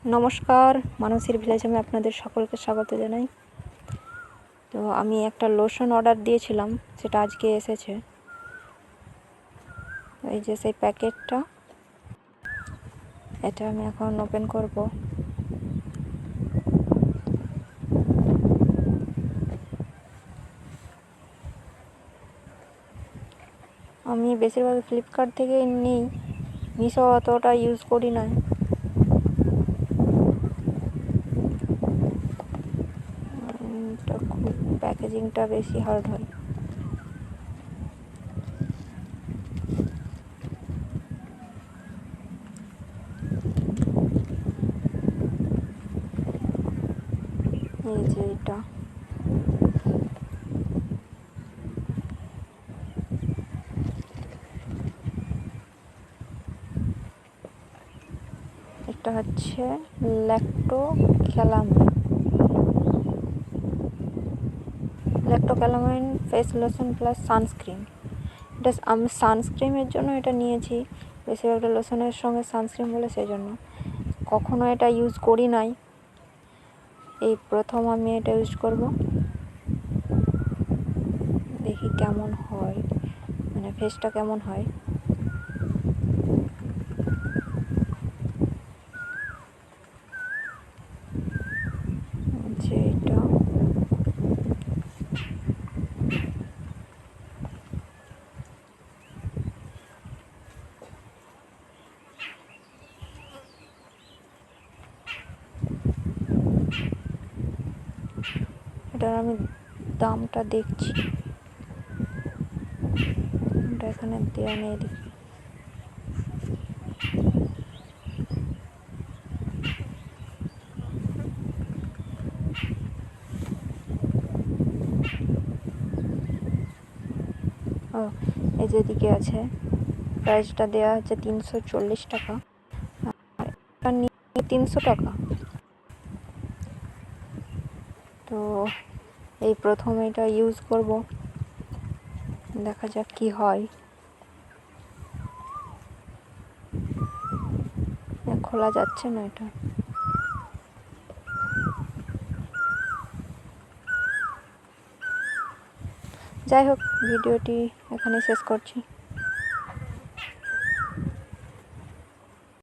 নমস্কার, মানসীর ভিলেজে আমি আপনাদের সকলকে স্বাগত জানাই। তো আমি একটা লোশন অর্ডার দিয়েছিলাম, সেটা আজকে এসেছে। এই যে সেই প্যাকেটটা, এটা আমি এখন ওপেন করব। আমি বেশিরভাগ ফ্লিপকার্ট থেকে নিই, মিশো অতটা ইউজ করি না। খুব প্যাকেজিংটা বেশি হার্ড হয়। এই যে এটা, এটা হচ্ছে Lacto Calamine face lotion plus sunscreen. এটা আমি সানস্ক্রিনের জন্য এটা নিয়েছি, বেশিরভাগটা লোশনের সঙ্গে সানস্ক্রিন বলে সেই জন্য। কখনো এটা ইউজ করি নাই, এই প্রথম আমি এটা ইউজ করব। দেখি কেমন হয়, মানে ফেসটা কেমন হয়। যে এটার আমি দামটা দেখছি, এটা এখানে দেওয়া নেই। দেখি ও, এই যেদিকে আছে প্রাইসটা দেওয়া হচ্ছে 340 টাকা, আর এটা নিয়ে 300 টাকা। তো এই প্রথম এটা ইউজ করব, দেখা যাক কি হয়। খোলা যাচ্ছে না এটা। যাই হোক, ভিডিওটি এখানে শেষ করছি।